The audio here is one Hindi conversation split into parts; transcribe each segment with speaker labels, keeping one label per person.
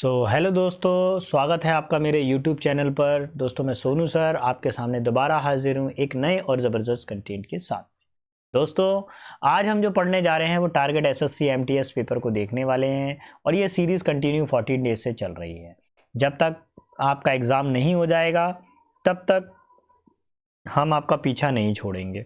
Speaker 1: हेलो दोस्तों, स्वागत है आपका मेरे यूट्यूब चैनल पर। दोस्तों मैं सोनू सर आपके सामने दोबारा हाजिर हूँ एक नए और ज़बरदस्त कंटेंट के साथ। दोस्तों आज हम जो पढ़ने जा रहे हैं वो टारगेट एसएससी एमटीएस पेपर को देखने वाले हैं और ये सीरीज़ कंटिन्यू 14 डेज से चल रही है। जब तक आपका एग्ज़ाम नहीं हो जाएगा तब तक हम आपका पीछा नहीं छोड़ेंगे।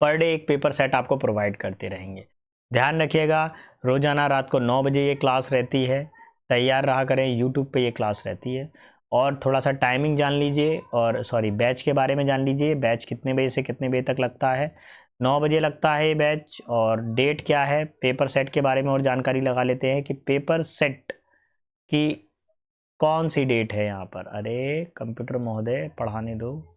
Speaker 1: पर डे एक पेपर सेट आपको प्रोवाइड करते रहेंगे। ध्यान रखिएगा, रोज़ाना रात को 9 बजे ये क्लास रहती है। तैयार रहा करें, यूट्यूब पे ये क्लास रहती है। और थोड़ा सा टाइमिंग जान लीजिए और बैच के बारे में जान लीजिए। बैच कितने बजे से कितने बजे तक लगता है? 9 बजे लगता है ये बैच। और डेट क्या है? पेपर सेट के बारे में और जानकारी लगा लेते हैं कि पेपर सेट की कौन सी डेट है यहाँ पर। अरे कंप्यूटर महोदय पढ़ाने दो।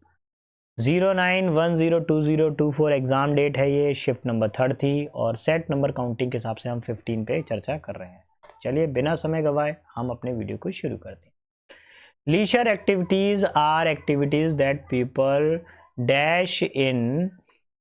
Speaker 1: 09102024 एग्ज़ाम डेट है ये। शिफ्ट नंबर 3 थी और सेट नंबर काउंटिंग के हिसाब से हम 15 पे चर्चा कर रहे हैं। चलिए बिना समय गवाए हम अपने वीडियो को शुरू करते हैं। Leisure activities are activities that people dash in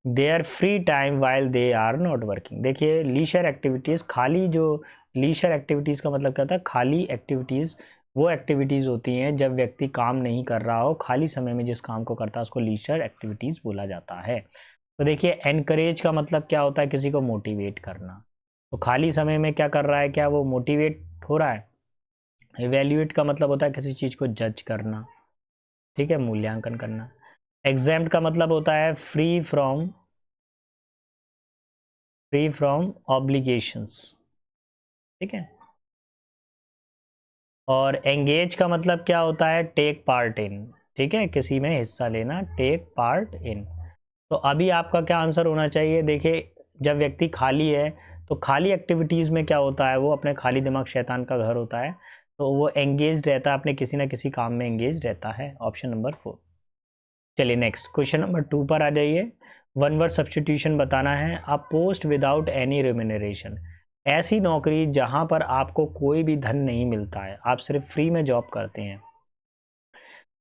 Speaker 1: their free time while they are not working. देखिए लीजर एक्टिविटीज़, खाली जो लीजर एक्टिविटीज़ का मतलब क्या होता है? खाली एक्टिविटीज़ वो एक्टिविटीज़ होती हैं जब व्यक्ति काम नहीं कर रहा हो, खाली समय में जिस काम को करता है उसको लीजर एक्टिविटीज़ बोला जाता है। तो देखिए एनकरेज का मतलब क्या होता है? किसी को मोटिवेट करना। तो खाली समय में क्या कर रहा है? क्या वो मोटिवेट हो रहा है? इवेल्युएट का मतलब होता है किसी चीज़ को जज करना, ठीक है, मूल्यांकन करना। एग्जेम्प्ट का मतलब होता है फ्री फ्रॉम ऑब्लिगेशंस, ठीक है। और एंगेज का मतलब क्या होता है? टेक पार्ट इन, ठीक है, किसी में हिस्सा लेना, टेक पार्ट इन। तो अभी आपका क्या आंसर होना चाहिए? देखिए जब व्यक्ति खाली है तो खाली एक्टिविटीज़ में क्या होता है? वो अपने खाली दिमाग शैतान का घर होता है, तो वो एंगेज रहता है, अपने किसी ना किसी काम में एंगेज रहता है। Option number 4। चलिए नेक्स्ट क्वेश्चन नंबर 2 पर आ जाइए। वन वर्ड सब्स्टिट्यूशन बताना है। अ पोस्ट विदाउट एनी रेम्यूनरेशन, ऐसी नौकरी जहां पर आपको कोई भी धन नहीं मिलता है, आप सिर्फ फ्री में जॉब करते हैं।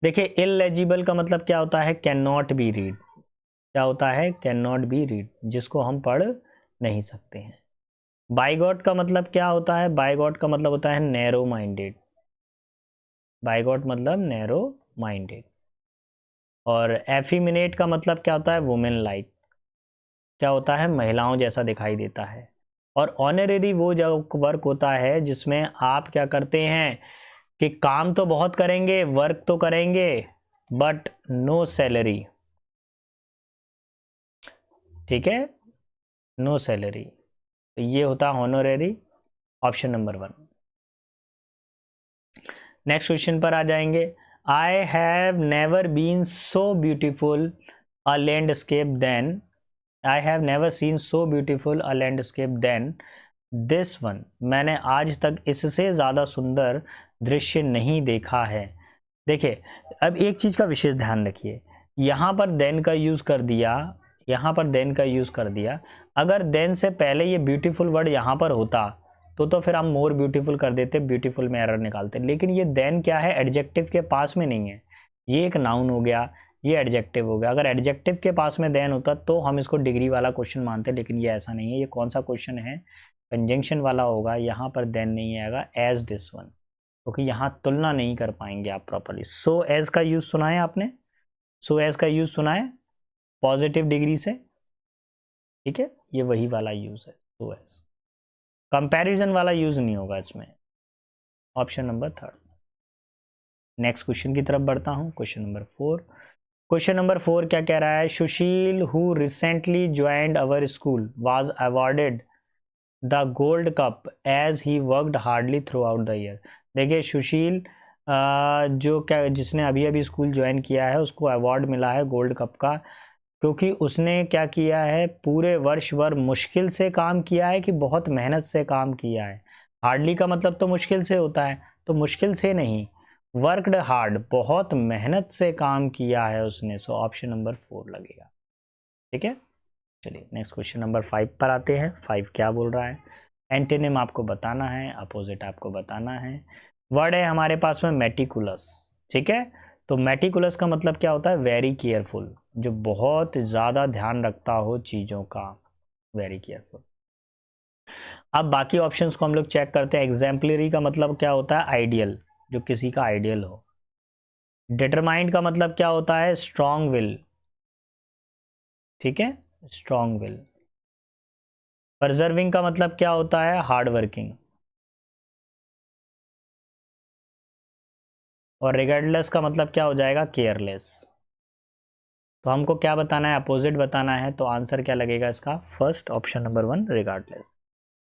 Speaker 1: देखिए इलेजिबल का मतलब क्या होता है? Can not be read. क्या होता है? कैन नॉट बी रीड, जिसको हम पढ़ नहीं सकते हैं। बाइगॉट का मतलब क्या होता है? बाइगॉट का मतलब होता है नैरो माइंडेड। बाइगॉट मतलब नैरो माइंडेड। और एफिमिनेट का मतलब क्या होता है? Women like. क्या होता है? महिलाओं जैसा दिखाई देता है। और ऑनरेरी वो जो वर्क होता है जिसमें आप क्या करते हैं कि काम तो बहुत करेंगे, वर्क तो करेंगे, बट नो सैलरी, ठीक है, नो सैलरी। तो ये होता है honorary. Option number 1। Next question पर आ जाएंगे। I have never been so beautiful a landscape than, I have never seen so beautiful a landscape than this one. मैंने आज तक इससे ज़्यादा सुंदर दृश्य नहीं देखा है। देखिए अब एक चीज़ का विशेष ध्यान रखिए, यहाँ पर देन का यूज़ कर दिया, यहाँ पर देन का यूज़ कर दिया। अगर देन से पहले ये ब्यूटीफुल वर्ड यहाँ पर होता तो फिर हम मोर ब्यूटीफुल कर देते, ब्यूटीफुल में एरर निकालते। लेकिन ये देन क्या है? एडजेक्टिव के पास में नहीं है, ये एक नाउन हो गया, ये एडजेक्टिव हो गया। अगर एडजेक्टिव के पास में देन होता तो हम इसको डिग्री वाला क्वेश्चन मानते, लेकिन ये ऐसा नहीं है। ये कौन सा क्वेश्चन है? कंजंक्शन वाला होगा। यहाँ पर देन नहीं आएगा, एज दिस वन, क्योंकि यहाँ तुलना नहीं कर पाएंगे आप प्रॉपरली। सो एज का यूज सुना है आपने? सो एज का यूज सुना है पॉजिटिव डिग्री से, ठीक है, ये वही वाला यूज है सो एज। कंपैरिजन वाला यूज नहीं होगा इसमें। Option number 3। नेक्स्ट क्वेश्चन की तरफ बढ़ता हूं। Question number 4। क्वेश्चन नंबर 4 क्या कह रहा है? Sushil who recently joined our school was awarded the gold cup as he worked hardly throughout the year. देखिए सुशील जो क्या, जिसने अभी अभी स्कूल ज्वाइन किया है, उसको अवार्ड मिला है गोल्ड कप का, क्योंकि उसने क्या किया है? पूरे वर्ष भर मुश्किल से काम किया है कि बहुत मेहनत से काम किया है। हार्डली का मतलब तो मुश्किल से होता है, तो मुश्किल से नहीं, वर्कड हार्ड, बहुत मेहनत से काम किया है उसने। सो ऑप्शन नंबर 4 लगेगा, ठीक है। चलिए नेक्स्ट क्वेश्चन नंबर 5 पर आते हैं। 5 क्या बोल रहा है? एंटेनिम आपको बताना है, अपोजिट आपको बताना है। वर्ड है हमारे पास में मेटिकुलस, ठीक है। तो मेटिकुलस का मतलब क्या होता है? वेरी केयरफुल, जो बहुत ज़्यादा ध्यान रखता हो चीज़ों का, वेरी केयरफुल। अब बाकी ऑप्शंस को हम लोग चेक करते हैं। एग्जाम्पलरी का मतलब क्या होता है? आइडियल, जो किसी का आइडियल हो। डिटरमाइंड का मतलब क्या होता है? स्ट्रॉन्ग विल, ठीक है, स्ट्रॉन्ग विल। परजर्विंग का मतलब क्या होता है? Hard working. और रिगार्डलेस का मतलब क्या हो जाएगा? केयरलेस। तो हमको क्या बताना है? अपोजिट बताना है। तो आंसर क्या लगेगा इसका? First, option number 1, regardless.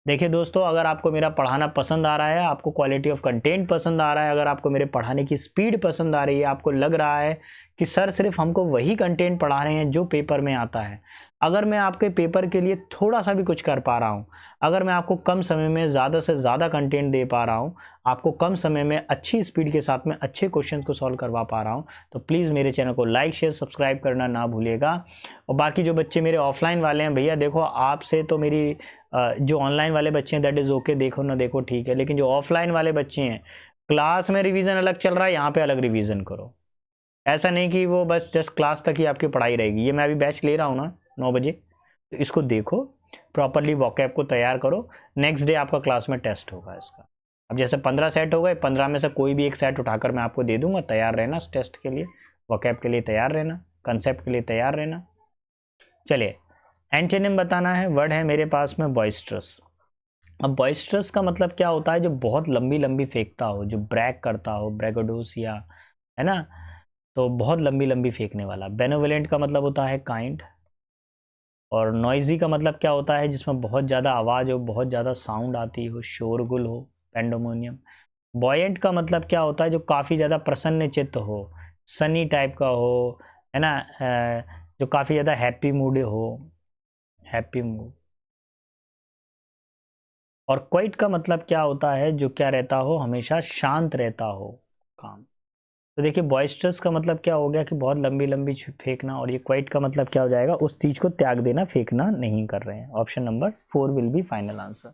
Speaker 1: देखिए दोस्तों, अगर आपको मेरा पढ़ाना पसंद आ रहा है, आपको क्वालिटी ऑफ कंटेंट पसंद आ रहा है, अगर आपको मेरे पढ़ाने की स्पीड पसंद आ रही है, आपको लग रहा है कि सर सिर्फ हमको वही कंटेंट पढ़ा रहे हैं जो पेपर में आता है, अगर मैं आपके पेपर के लिए थोड़ा सा भी कुछ कर पा रहा हूँ, अगर मैं आपको कम समय में ज़्यादा से ज़्यादा कंटेंट दे पा रहा हूँ, आपको कम समय में अच्छी स्पीड के साथ में अच्छे क्वेश्चन को सॉल्व करवा पा रहा हूँ, तो प्लीज़ मेरे चैनल को लाइक शेयर सब्सक्राइब करना ना भूलिएगा। और बाकी जो बच्चे मेरे ऑफलाइन वाले हैं, भैया देखो आपसे तो मेरी जो ऑनलाइन वाले बच्चे हैं दैट इज़ ओके, देखो ना देखो ठीक है, लेकिन जो ऑफलाइन वाले बच्चे हैं, क्लास में रिवीजन अलग चल रहा है, यहाँ पे अलग रिवीजन करो। ऐसा नहीं कि वो बस जस्ट क्लास तक ही आपकी पढ़ाई रहेगी। ये मैं अभी बैच ले रहा हूँ ना 9 बजे, तो इसको देखो प्रॉपरली, वॉकैब को तैयार करो। नेक्स्ट डे आपका क्लास में टेस्ट होगा इसका। अब जैसे 15 सेट हो गए, 15 में से कोई भी एक सेट उठाकर मैं आपको दे दूंगा। तैयार रहना इस टेस्ट के लिए, वॉकैब के लिए तैयार रहना, कंसेप्ट के लिए तैयार रहना। चलिए, एंटोनिम बताना है। वर्ड है मेरे पास में बॉइस्ट्रस। अब बॉइस्ट्रस का मतलब क्या होता है? जो बहुत लंबी लंबी फेंकता हो, जो ब्रैक करता हो, ब्रैगोडोसिया, है ना, तो बहुत लंबी लंबी फेंकने वाला। बेनोवलेंट का मतलब होता है काइंड। और नॉइजी का मतलब क्या होता है? जिसमें बहुत ज़्यादा आवाज़ हो, बहुत ज़्यादा साउंड आती हो, शोरगुल हो, पेंडोमोनियम। बॉयेंट का मतलब क्या होता है? जो काफ़ी ज़्यादा प्रसन्न चित्त हो, सनी टाइप का हो, है ना, जो काफ़ी ज़्यादा हैप्पी मूड हो, हैप्पी मूड। और क्वाइट का मतलब क्या होता है? जो क्या रहता हो, हमेशा शांत रहता हो, काम। तो देखिए, बॉइस्टर्स का मतलब क्या हो गया कि बहुत लंबी लंबी फेंकना, और ये क्वाइट का मतलब क्या हो जाएगा? उस चीज को त्याग देना, फेंकना नहीं कर रहे हैं। Option number 4 will be final answer.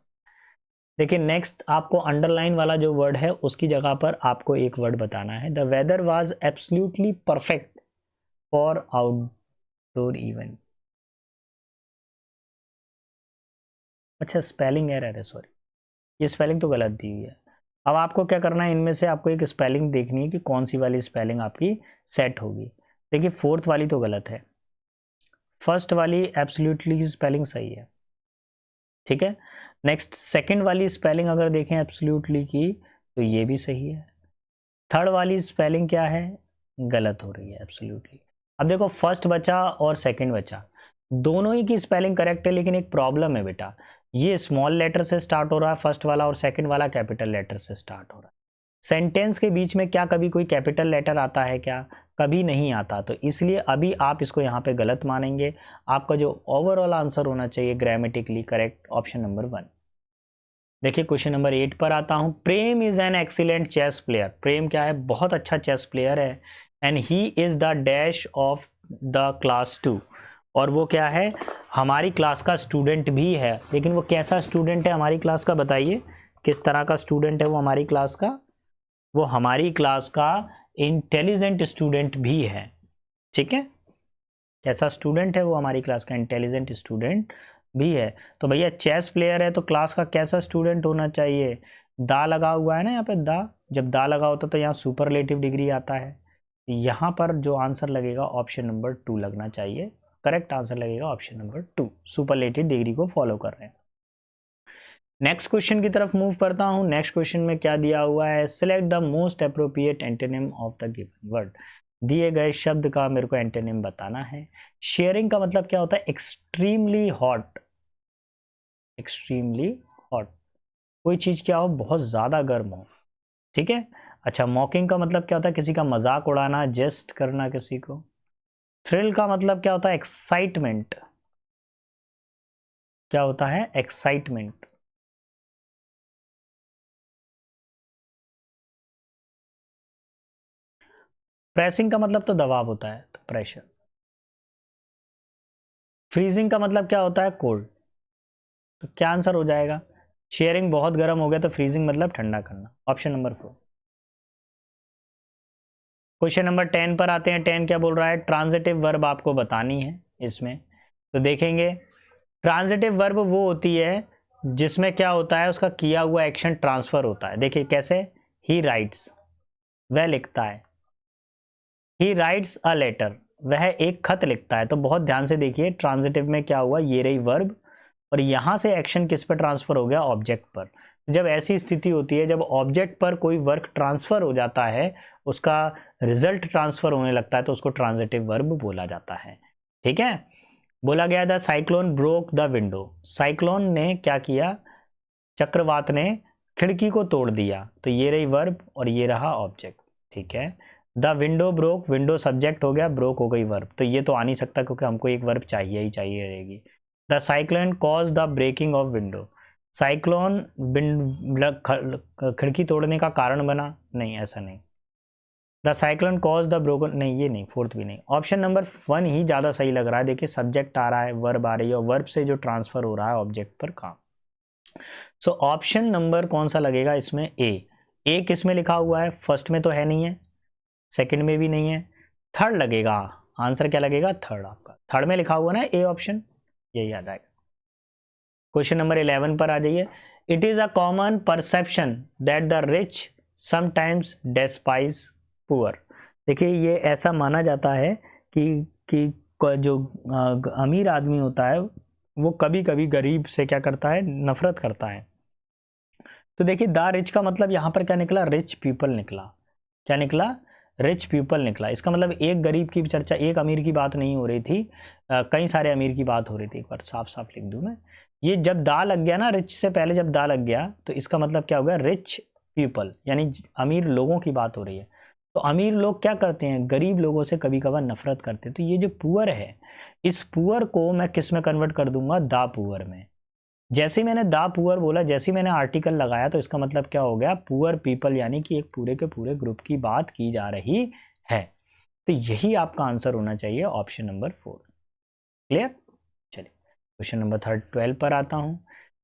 Speaker 1: देखिए नेक्स्ट, आपको अंडरलाइन वाला जो वर्ड है उसकी जगह पर आपको एक वर्ड बताना है। The weather was absolutely perfect for outdoor event. अच्छा, स्पेलिंग एरर है, सॉरी, ये स्पेलिंग तो गलत दी हुई है। अब आपको क्या करना है, इनमें से आपको एक स्पेलिंग देखनी है कि कौन सी वाली स्पेलिंग आपकी सेट होगी। देखिए, फोर्थ वाली तो गलत है, फर्स्ट वाली एब्सोल्युटली की स्पेलिंग सही है, ठीक है। नेक्स्ट, सेकंड वाली स्पेलिंग अगर देखें एब्सोल्युटली की, तो ये भी सही है। थर्ड वाली स्पेलिंग क्या है? गलत हो रही है, एब्सोल्युटली। अब देखो, फर्स्ट बचा और सेकंड बचा, दोनों ही की स्पेलिंग करेक्ट है, लेकिन एक प्रॉब्लम है बेटा, ये स्मॉल लेटर से स्टार्ट हो रहा है फर्स्ट वाला, और सेकंड वाला कैपिटल लेटर से स्टार्ट हो रहा है। सेंटेंस के बीच में क्या कभी कोई कैपिटल लेटर आता है क्या? कभी नहीं आता। तो इसलिए अभी आप इसको यहाँ पे गलत मानेंगे। आपका जो ओवरऑल आंसर होना चाहिए ग्रामेटिकली करेक्ट, ऑप्शन नंबर 1। देखिए, क्वेश्चन नंबर 8 पर आता हूँ। Prem is an excellent chess player. Prem क्या है? बहुत अच्छा चेस प्लेयर है। And he is the dash of the class 2। और वो क्या है? हमारी क्लास का स्टूडेंट भी है। लेकिन वो कैसा स्टूडेंट है हमारी क्लास का? बताइए, किस तरह का स्टूडेंट है वो हमारी क्लास का? वो हमारी क्लास का इंटेलिजेंट स्टूडेंट भी है, ठीक है। कैसा स्टूडेंट है वो? हमारी क्लास का इंटेलिजेंट स्टूडेंट भी है। तो भैया चेस प्लेयर है तो क्लास का कैसा स्टूडेंट होना चाहिए? दा लगा हुआ है ना यहाँ पे, दा। जब दा लगा होता तो यहाँ सुपरलेटिव डिग्री आता है। यहाँ पर जो आंसर लगेगा ऑप्शन नंबर 2 लगना चाहिए। करेक्ट आंसर लगेगा ऑप्शन नंबर 2, सुपरलेटिव डिग्री को फॉलो कर रहे हैं। नेक्स्ट क्वेश्चन की तरफ मूव करता हूं। नेक्स्ट क्वेश्चन में क्या दिया हुआ है? Select the most appropriate antonym of the given word. दिए गए शब्द का मेरे को एंटोनिम बताना है। शेयरिंग का मतलब क्या होता है? Extremely hot, extremely hot. कोई चीज क्या हो? बहुत ज्यादा गर्म हो, ठीक है। अच्छा, मॉकिंग का मतलब क्या होता है? किसी का मजाक उड़ाना, जेस्ट करना किसी को। थ्रिल का मतलब क्या होता है? एक्साइटमेंट। क्या होता है? एक्साइटमेंट। प्रेसिंग का मतलब तो दबाव होता है, तो प्रेशर। फ्रीजिंग का मतलब क्या होता है? कोल्ड। तो क्या आंसर हो जाएगा? शेयरिंग बहुत गर्म हो गया तो फ्रीजिंग मतलब ठंडा करना, ऑप्शन नंबर 4। क्वेश्चन नंबर 10 पर आते हैं। 10 क्या बोल रहा है? ट्रांजिटिव वर्ब आपको बतानी है इसमें। तो देखेंगे, ट्रांजिटिव वर्ब वो होती है जिसमें क्या होता है, उसका किया हुआ एक्शन ट्रांसफर होता है। देखिए कैसे, ही राइट्स, वह लिखता है, ही राइट्स अ लेटर, वह एक खत लिखता है। तो बहुत ध्यान से देखिए, ट्रांजिटिव में क्या हुआ, ये रही वर्ब, और यहां से एक्शन किस पर ट्रांसफर हो गया, ऑब्जेक्ट पर। जब ऐसी स्थिति होती है, जब ऑब्जेक्ट पर कोई वर्क ट्रांसफर हो जाता है, उसका रिजल्ट ट्रांसफर होने लगता है, तो उसको ट्रांजिटिव वर्ब बोला जाता है। ठीक है, बोला गया the cyclone broke the window, cyclone ने क्या किया, चक्रवात ने खिड़की को तोड़ दिया। तो ये रही वर्ब और ये रहा ऑब्जेक्ट। ठीक है, the window broke, window subject हो गया, ब्रोक हो गई वर्ब। तो ये तो आ नहीं सकता क्योंकि हमको एक वर्ब चाहिए ही चाहिए रहेगी। The cyclone cause the breaking of window, cyclone खिड़की तोड़ने का कारण बना, नहीं ऐसा नहीं। The cyclone cause the broken, नहीं ये नहीं, फोर्थ भी नहीं। ऑप्शन नंबर 1 ही ज़्यादा सही लग रहा है। देखिए सब्जेक्ट आ रहा है, वर्ब आ रही है, और वर्ब से जो ट्रांसफर हो रहा है ऑब्जेक्ट पर काम। सो ऑप्शन नंबर कौन सा लगेगा इसमें, ए किस में लिखा हुआ है, फर्स्ट में तो है नहीं है, सेकंड में भी नहीं है, थर्ड लगेगा। आंसर क्या लगेगा, थर्ड। आपका थर्ड में लिखा हुआ ना ए ऑप्शन, यही याद आएगा। क्वेश्चन नंबर 11 पर आ जाइए। It is a common perception that the rich sometimes despise poor. देखिए ये ऐसा माना जाता है कि जो अमीर आदमी होता है वो कभी कभी गरीब से क्या करता है, नफरत करता है। तो देखिए द रिच का मतलब यहाँ पर क्या निकला, रिच पीपल निकला। क्या निकला, रिच पीपल निकला। इसका मतलब एक गरीब की चर्चा, एक अमीर की बात नहीं हो रही थी, कई सारे अमीर की बात हो रही थी। एक बार साफ साफ लिख दूं मैं, ये जब दा लग गया ना, रिच से पहले जब दा लग गया, तो इसका मतलब क्या हो गया, रिच पीपल, यानी अमीर लोगों की बात हो रही है। तो अमीर लोग क्या करते हैं, गरीब लोगों से कभी कभार नफरत करते हैं। तो ये जो पुअर है, इस पुअर को मैं किस में कन्वर्ट कर दूंगा, दा पुअर में। जैसे ही मैंने दा पुअर बोला, जैसे ही मैंने आर्टिकल लगाया, तो इसका मतलब क्या हो गया, पुअर पीपल, यानी कि एक पूरे के पूरे ग्रुप की बात की जा रही है। तो यही आपका आंसर होना चाहिए, ऑप्शन नंबर 4। क्लियर। चलिए क्वेश्चन नंबर 12 पर आता हूं।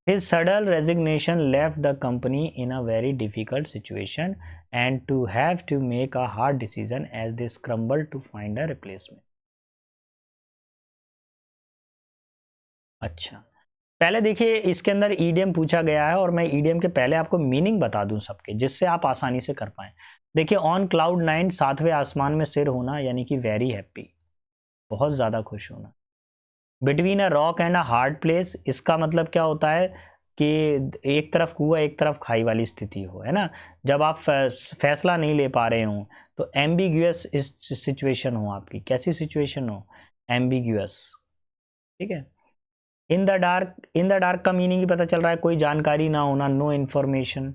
Speaker 1: His sudden resignation left the company in a very difficult situation and to have to make a hard decision as they scrambled to find a replacement. अच्छा, पहले देखिए इसके अंदर ईडियम पूछा गया है, और मैं ईडियम के पहले आपको मीनिंग बता दूं सबके, जिससे आप आसानी से कर पाएं। देखिए ऑन क्लाउड 9, सातवें आसमान में सिर होना, यानी कि वेरी हैप्पी, बहुत ज़्यादा खुश होना। Between a rock and a hard place, इसका मतलब क्या होता है कि एक तरफ कुआं एक तरफ खाई वाली स्थिति हो, है ना। जब आप फैसला नहीं ले पा रहे हो, तो एम्बिग्यूअस सिचुएशन हो आपकी, कैसी सिचुएशन हो, एम्बिग्यूअस। ठीक है। In the dark, in the dark का मीनिंग ही पता चल रहा है, कोई जानकारी ना होना, नो इन्फॉर्मेशन,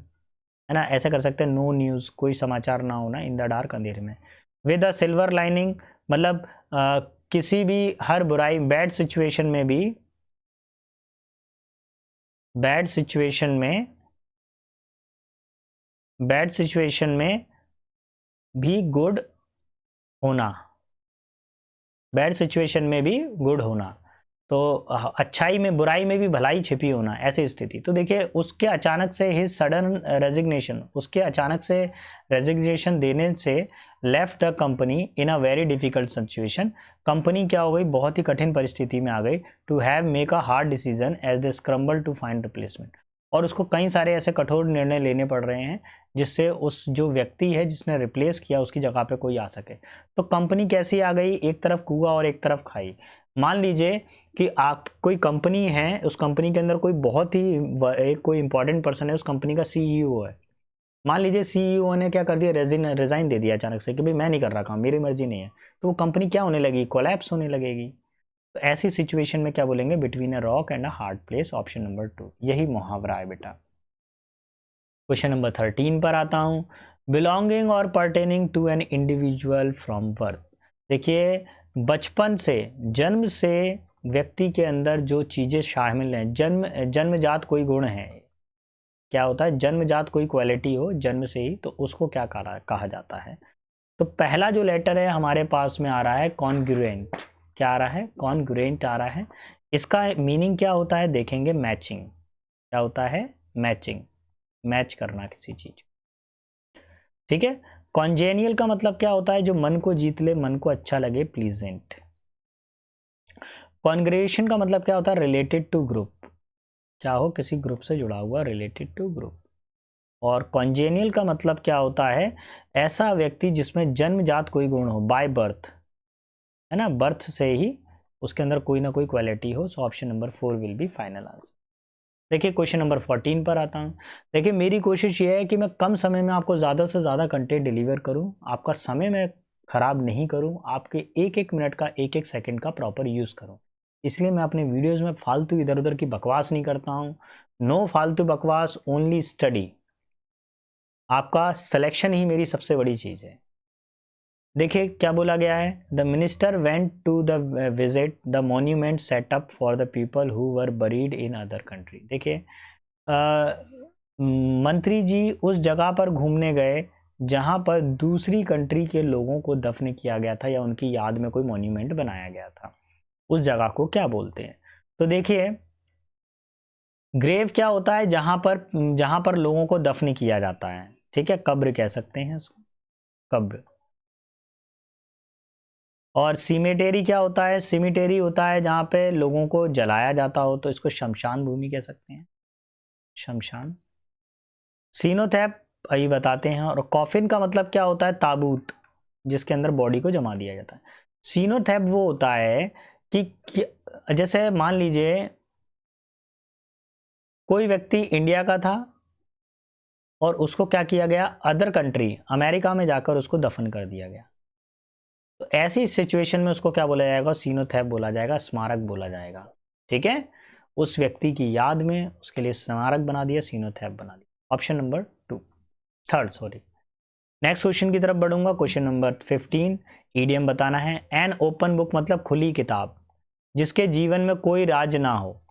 Speaker 1: है ना, ऐसे कर सकते हैं, नो न्यूज़, कोई समाचार ना होना, इन द डार्क, अंधेरे में। विद अ सिल्वर लाइनिंग, मतलब किसी भी, हर बुराई, बैड सिचुएशन में भी, बैड सिचुएशन में, बैड सिचुएशन में भी गुड होना, बैड सिचुएशन में भी गुड होना, तो अच्छाई में, बुराई में भी भलाई छिपी होना, ऐसी स्थिति। तो देखिए उसके अचानक से हिज सडन रेजिग्नेशन, उसके अचानक से रेजिग्नेशन देने से, left the company in a very difficult situation, company क्या हो गई, बहुत ही कठिन परिस्थिति में आ गई। To have make a hard decision as they scramble to find replacement, और उसको कई सारे ऐसे कठोर निर्णय लेने पड़ रहे हैं जिससे उस जो व्यक्ति है जिसने रिप्लेस किया, उसकी जगह पे कोई आ सके। तो कंपनी कैसी आ गई, एक तरफ कुआं और एक तरफ खाई। मान लीजिए कि आप, कोई कंपनी है, उस कंपनी के अंदर कोई बहुत ही एक कोई इंपॉर्टेंट पर्सन है, उस कंपनी का सीईओ है। मान लीजिए सीईओ ने क्या कर दिया, रिजाइन दे दिया अचानक से कि भाई मैं नहीं कर रहा काम, मेरी मर्जी नहीं है। तो वो कंपनी क्या होने लगी, कोलैप्स होने लगेगी। तो ऐसी सिचुएशन में क्या बोलेंगे, between a rock and a hard place, option number 2, यही मुहावरा है बेटा। क्वेश्चन नंबर 13 पर आता हूं। बिलोंगिंग और pertaining to an individual from birth. देखिए बचपन से, जन्म से व्यक्ति के अंदर जो चीज़ें शामिल हैं, जन्मजात कोई गुण है, क्या होता है, जन्मजात कोई क्वालिटी हो जन्म से ही, तो उसको क्या कहा जाता है। तो पहला जो लेटर है हमारे पास में आ रहा है कॉन्ग्रुएंट। क्या आ रहा है, कॉन्ग्रुएंट आ रहा है। इसका मीनिंग क्या होता है, देखेंगे, मैचिंग। क्या होता है, मैचिंग, मैच करना किसी चीज। ठीक है। कॉन्जेनियल का मतलब क्या होता है, जो मन को जीत ले, मन को अच्छा लगे, प्लीजेंट। कॉन्ग्रेगेशन का मतलब क्या होता है, रिलेटेड टू ग्रुप। क्या हो, किसी ग्रुप से जुड़ा हुआ, रिलेटेड टू ग्रुप। और कॉन्जेनियल का मतलब क्या होता है, ऐसा व्यक्ति जिसमें जन्मजात कोई गुण हो, बाय बर्थ, है ना, बर्थ से ही उसके अंदर कोई ना कोई क्वालिटी हो। So option number 4 will be final answer. देखिए क्वेश्चन नंबर 14 पर आता हूँ। देखिए मेरी कोशिश ये है कि मैं कम समय में आपको ज़्यादा से ज़्यादा कंटेंट डिलीवर करूँ, आपका समय मैं ख़राब नहीं करूँ, आपके एक एक मिनट का एक एक सेकंड का प्रॉपर यूज़ करूँ। इसलिए मैं अपने वीडियोज़ में फालतू इधर उधर की बकवास नहीं करता हूँ। नो फालतू बकवास, ओनली स्टडी। आपका सिलेक्शन ही मेरी सबसे बड़ी चीज़ है। देखिए क्या बोला गया है, the minister went to the visit the monument setup for the people who were buried in other country. देखिए मंत्री जी उस जगह पर घूमने गए जहां पर दूसरी कंट्री के लोगों को दफन किया गया था या उनकी याद में कोई मॉन्यूमेंट बनाया गया था, उस जगह को क्या बोलते हैं। तो देखिए ग्रेव क्या होता है, जहां पर लोगों को दफन किया जाता है, ठीक है, कब्र कह सकते हैं इसको, कब्र। और सीमेटेरी क्या होता है, सीमेटेरी होता है जहाँ पे लोगों को जलाया जाता हो, तो इसको शमशान भूमि कह सकते हैं, शमशान। सीनोथैप यही बताते हैं। और कॉफिन का मतलब क्या होता है, ताबूत जिसके अंदर बॉडी को जमा दिया जाता है। सीनोथैप वो होता है कि जैसे मान लीजिए कोई व्यक्ति इंडिया का था और उसको क्या किया गया, अदर कंट्री अमेरिका में जाकर उसको दफन कर दिया गया, तो ऐसी सिचुएशन में उसको क्या बोला जाएगा, सीनोथैप बोला जाएगा, स्मारक बोला जाएगा, ठीक है। उस व्यक्ति की याद में उसके लिए स्मारक बना दिया, सीनोथैप बना दिया। Option number 3 sorry. Next question की तरफ बढ़ूंगा। क्वेश्चन नंबर 15 ईडीएम बताना है। एन ओपन बुक मतलब खुली किताब, जिसके जीवन में कोई राज ना हो,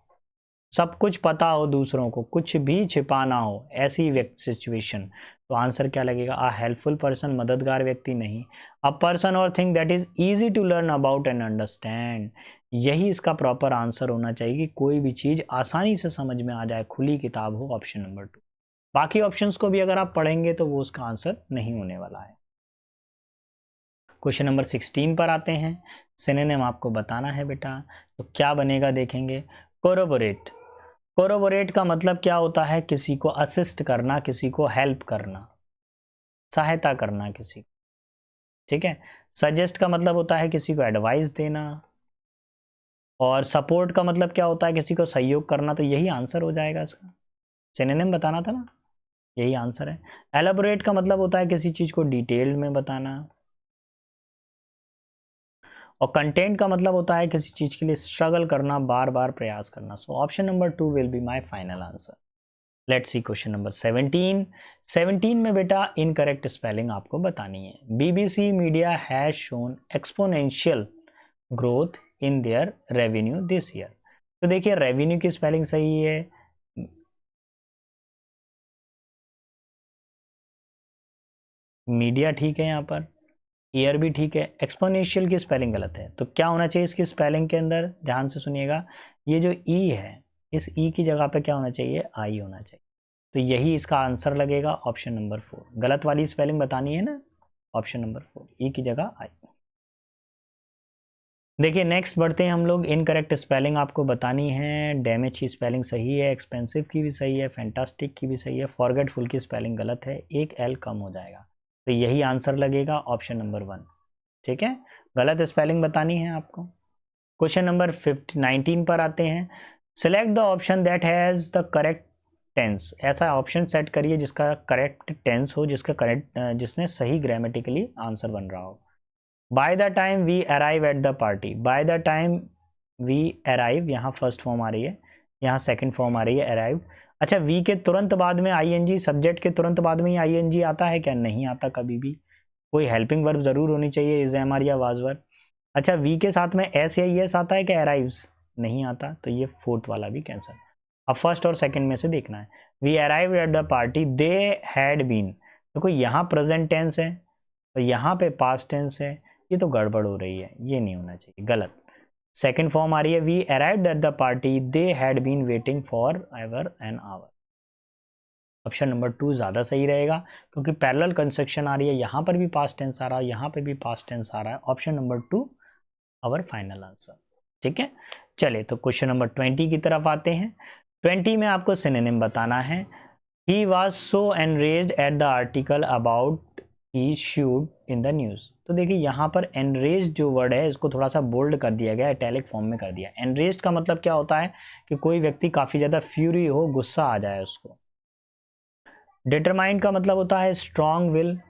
Speaker 1: सब कुछ पता हो दूसरों को, कुछ भी छिपा ना हो, ऐसी व्यक्ति सिचुएशन। तो आंसर क्या लगेगा, अ हेल्पफुल पर्सन, मददगार व्यक्ति नहीं, अ पर्सन और thing that is easy to learn about and understand. यही इसका प्रॉपर आंसर होना चाहिए कि कोई भी चीज आसानी से समझ में आ जाए, खुली किताब हो, ऑप्शन नंबर 2। बाकी ऑप्शंस को भी अगर आप पढ़ेंगे तो वो उसका आंसर नहीं होने वाला है। क्वेश्चन नंबर 16 पर आते हैं। सिनोनिम आपको बताना है बेटा, तो क्या बनेगा देखेंगे। कोरोबोरेट, कोरोबोरेट का मतलब क्या होता है, किसी को असिस्ट करना, किसी को हेल्प करना, सहायता करना किसी को, ठीक है। सजेस्ट का मतलब होता है किसी को एडवाइस देना। और सपोर्ट का मतलब क्या होता है, किसी को सहयोग करना। तो यही आंसर हो जाएगा इसका, सिनोनिम बताना था ना, यही आंसर है। एलाबोरेट का मतलब होता है किसी चीज को डिटेल्ड में बताना। और कंटेंट का मतलब होता है किसी चीज के लिए स्ट्रगल करना, बार बार प्रयास करना। So option number 2 will be my final answer. Let's see question number 17 में बेटा इनकरेक्ट स्पेलिंग आपको बतानी है। BBC media has shown exponential growth in their revenue this year. तो देखिए रेवेन्यू की स्पेलिंग सही है, मीडिया ठीक है, यहाँ पर ईयर भी ठीक है, एक्सपोनेंशियल की स्पेलिंग गलत है। तो क्या होना चाहिए इसकी स्पेलिंग के अंदर, ध्यान से सुनिएगा, ये जो ई है, इस ई की जगह पे क्या होना चाहिए, आई होना चाहिए। तो यही इसका आंसर लगेगा, ऑप्शन नंबर 4। गलत वाली स्पेलिंग बतानी है ना, ऑप्शन नंबर 4, ई की जगह आई। देखिए नेक्स्ट बढ़ते हैं हम लोग। इनकरेक्ट स्पेलिंग आपको बतानी है। डैमेज की स्पेलिंग सही है, एक्सपेंसिव की भी सही है, फैंटास्टिक की भी सही है, फॉरगेटफुल की स्पेलिंग गलत है, एक एल कम हो जाएगा। तो यही आंसर लगेगा, ऑप्शन नंबर 1, ठीक है। गलत स्पेलिंग बतानी है आपको। क्वेश्चन नंबर 19 पर आते हैं। Select the option that has the correct tense. ऐसा ऑप्शन सेट करिए जिसका करेक्ट टेंस हो, जिसका करेक्ट जिसमें सही ग्रामेटिकली आंसर बन रहा हो। By the time we arrive at the party, by the time we arrive, यहाँ फर्स्ट फॉर्म आ रही है, यहाँ सेकंड फॉर्म आ रही है अराइव। अच्छा वी के तुरंत बाद में आईएनजी, सब्जेक्ट के तुरंत बाद में ही आईएनजी आता है क्या, नहीं आता कभी भी। कोई हेल्पिंग वर्ब जरूर होनी चाहिए, इज एम आर या वाज वर्ब। अच्छा वी के साथ में एस या एस आता है क्या, अराइव्स, नहीं आता, तो ये फोर्थ वाला भी कैंसिल। अब फर्स्ट और सेकंड में से देखना है। We arrive at the party, they had been, देखो यहाँ प्रेजेंट टेंस है और यहाँ पे पास्ट टेंस है, ये तो गड़बड़ हो रही है, ये नहीं होना चाहिए, गलत। सेकंड फॉर्म आ रही है, we arrived at the party, they had been waiting for ever an hour. Option number 2 ज़्यादा सही रहेगा, क्योंकि पैरेलल कंस्ट्रक्शन आ रही है, यहाँ पर भी पास्ट टेंस आ रहा है, यहाँ पे भी पास्ट टेंस आ रहा है। Option number 2 our final answer, ठीक है। चले तो क्वेश्चन नंबर 20 की तरफ आते हैं। 20 में आपको सिनोनिम बताना है। He was so enraged at the article about he should in the news. तो देखिए यहाँ पर एनरेज्ड जो वर्ड है इसको थोड़ा सा बोल्ड कर दिया गया, इटैलिक फॉर्म में कर दिया। एनरेज्ड का मतलब क्या होता है कि कोई व्यक्ति काफ़ी ज़्यादा फ्यूरी हो, गुस्सा आ जाए उसको। डिटरमाइंड का मतलब होता है स्ट्रॉन्ग विल।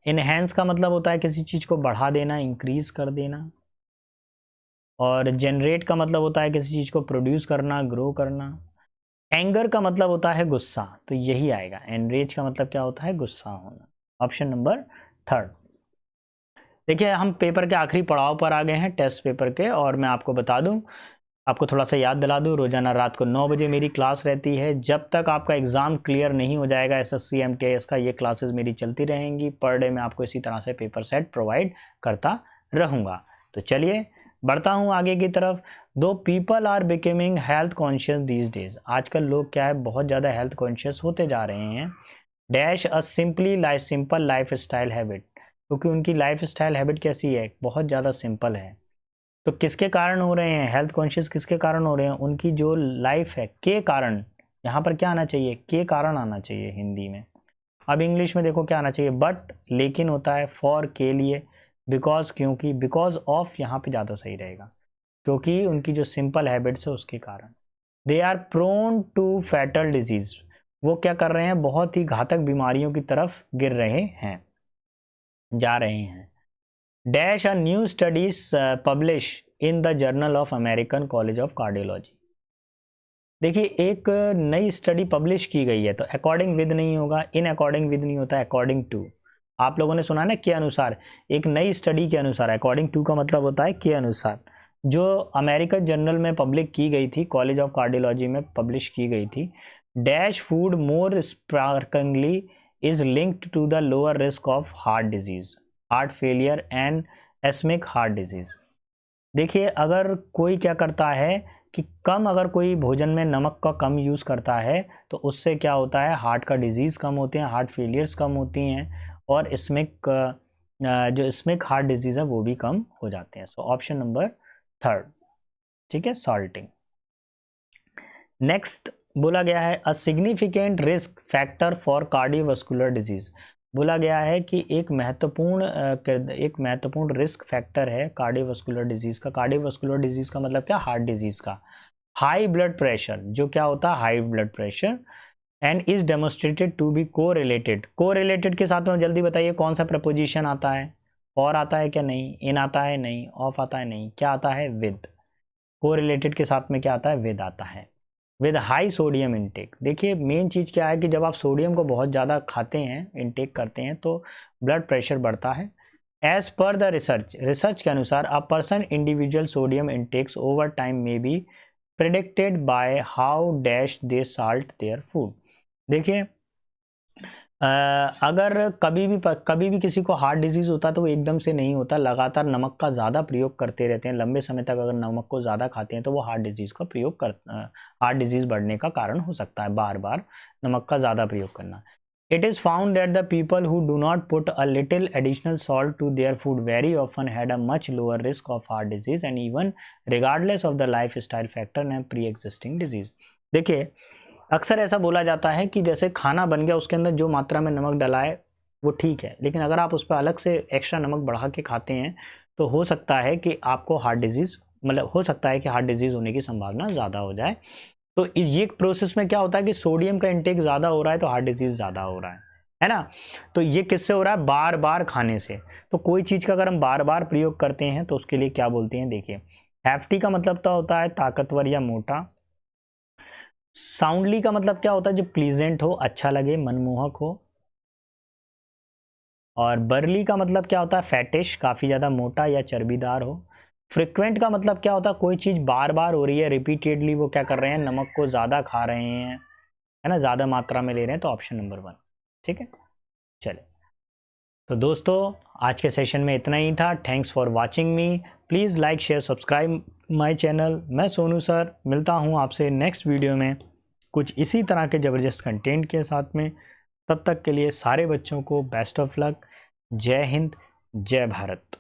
Speaker 1: इनहेंस का मतलब होता है किसी चीज़ को बढ़ा देना, इंक्रीज कर देना। और जनरेट का मतलब होता है किसी चीज़ को प्रोड्यूस करना, ग्रो करना। एंगर का मतलब होता है गुस्सा, तो यही आएगा। एनरेज का मतलब क्या होता है, गुस्सा होना। Option number 3। देखिए हम पेपर के आखिरी पड़ाव पर आ गए हैं, टेस्ट पेपर के। और मैं आपको बता दूं, आपको थोड़ा सा याद दिला दूं, रोजाना रात को 9 बजे मेरी क्लास रहती है। जब तक आपका एग्ज़ाम क्लियर नहीं हो जाएगा SSC MTIS का, ये क्लासेस मेरी चलती रहेंगी। पर डे मैं आपको इसी तरह से पेपर सेट प्रोवाइड करता रहूँगा। तो चलिए बढ़ता हूँ आगे की तरफ। दो people are becoming health conscious these days. आजकल लोग क्या है, बहुत ज़्यादा हेल्थ कॉन्शियस होते जा रहे हैं। Dash a simple life style habit, क्योंकि उनकी लाइफ स्टाइल हैबिट कैसी है, बहुत ज़्यादा सिंपल है। तो किसके कारण हो रहे हैं हेल्थ कॉन्शियस, किसके कारण हो रहे हैं, उनकी जो लाइफ है के कारण। यहाँ पर क्या आना चाहिए, के कारण आना चाहिए हिंदी में। अब इंग्लिश में देखो क्या आना चाहिए, बट लेकिन होता है, फॉर के लिए, बिकॉज क्योंकि, बिकॉज ऑफ यहाँ पे ज़्यादा सही रहेगा, क्योंकि उनकी जो सिंपल हैबिट्स है उसके कारण। They are prone to fatal disease, वो क्या कर रहे हैं, बहुत ही घातक बीमारियों की तरफ गिर रहे हैं, जा रहे हैं। Dash a new studies publish in the journal of American college of cardiology. देखिए एक नई स्टडी पब्लिश की गई है, तो अकॉर्डिंग विद नहीं होगा, इन अकॉर्डिंग विद नहीं होता, अकॉर्डिंग टू। आप लोगों ने सुना ना के अनुसार, एक नई स्टडी के अनुसार। अकॉर्डिंग टू का मतलब होता है के अनुसार, जो अमेरिकन जर्नल में पब्लिक की गई थी, कॉलेज ऑफ कार्डियोलॉजी में पब्लिश की गई थी। Dash food more sparingly is linked to the lower risk of heart disease, heart failure and ischemic heart disease. देखिए अगर कोई क्या करता है कि कम, अगर कोई भोजन में नमक का कम यूज़ करता है तो उससे क्या होता है, हार्ट का डिजीज़ कम होते हैं, हार्ट फेलियर्स कम होती हैं, और स्मिक जो स्मिक हार्ट डिजीज़ है वो भी कम हो जाते हैं। सो ऑप्शन नंबर 3, ठीक है, सॉल्टिंग। नेक्स्ट बोला गया है a significant risk factor for cardiovascular disease. बोला गया है कि एक महत्वपूर्ण रिस्क फैक्टर है कार्डियोवास्कुलर डिजीज़ का। कार्डियोवास्कुलर डिजीज़ का मतलब क्या, हार्ट डिजीज़ का। हाई ब्लड प्रेशर, जो क्या होता है, high blood pressure, and is demonstrated to be correlated. Correlated के साथ में जल्दी बताइए कौन सा प्रपोजिशन आता है, और आता है क्या, नहीं, इन आता है, नहीं, ऑफ आता है, नहीं, क्या आता है, विद। कोरिलेटेड के साथ में क्या आता है, विद आता है, विद हाई सोडियम इनटेक। देखिए मेन चीज़ क्या है कि जब आप सोडियम को बहुत ज़्यादा खाते हैं, इनटेक करते हैं, तो ब्लड प्रेशर बढ़ता है। एज पर द रिसर्च के अनुसार a person individual sodium intakes over time में be predicted by how dash they salt their food. देखिए अगर कभी भी किसी को हार्ट डिजीज़ होता है तो वो एकदम से नहीं होता, लगातार नमक का ज़्यादा प्रयोग करते रहते हैं, लंबे समय तक अगर नमक को ज़्यादा खाते हैं तो वो हार्ट डिजीज़ का प्रयोग हार्ट डिजीज़ बढ़ने का कारण हो सकता है, बार बार नमक का ज़्यादा प्रयोग करना। It is found that the people who do not put a little additional salt to their food very often had a much lower risk of heart disease and even regardless of the lifestyle factor and pre-existing disease। देखिए अक्सर ऐसा बोला जाता है कि जैसे खाना बन गया, उसके अंदर जो मात्रा में नमक डला है वो ठीक है, लेकिन अगर आप उस पर अलग से एक्स्ट्रा नमक बढ़ा के खाते हैं तो हो सकता है कि आपको हार्ट डिजीज़, मतलब हो सकता है कि हार्ट डिजीज़ होने की संभावना ज़्यादा हो जाए। तो ये प्रोसेस में क्या होता है कि सोडियम का इंटेक ज़्यादा हो रहा है तो हार्ट डिजीज़ ज़्यादा हो रहा है ना। तो ये किससे हो रहा है, बार बार खाने से। तो कोई चीज़ का अगर हम बार बार प्रयोग करते हैं तो उसके लिए क्या बोलते हैं, देखिए हैफ्टी का मतलब तो होता है ताकतवर या मोटा। साउंडली का मतलब क्या होता है, जो प्लीजेंट हो, अच्छा लगे, मनमोहक हो। और बर्ली का मतलब क्या होता है, फैटिश, काफ़ी ज़्यादा मोटा या चर्बीदार हो। फ्रिक्वेंट का मतलब क्या होता है, कोई चीज़ बार बार हो रही है, रिपीटेडली वो क्या कर रहे हैं, नमक को ज़्यादा खा रहे हैं, है ना, ज़्यादा मात्रा में ले रहे हैं, तो ऑप्शन नंबर 1, ठीक है। चले तो दोस्तों आज के सेशन में इतना ही था। Thanks for watching me, please like share subscribe my channel. मैं सोनू सर मिलता हूँ आपसे नेक्स्ट वीडियो में कुछ इसी तरह के ज़बरदस्त कंटेंट के साथ में। तब तक के लिए सारे बच्चों को बेस्ट ऑफ लक। जय हिंद, जय भारत।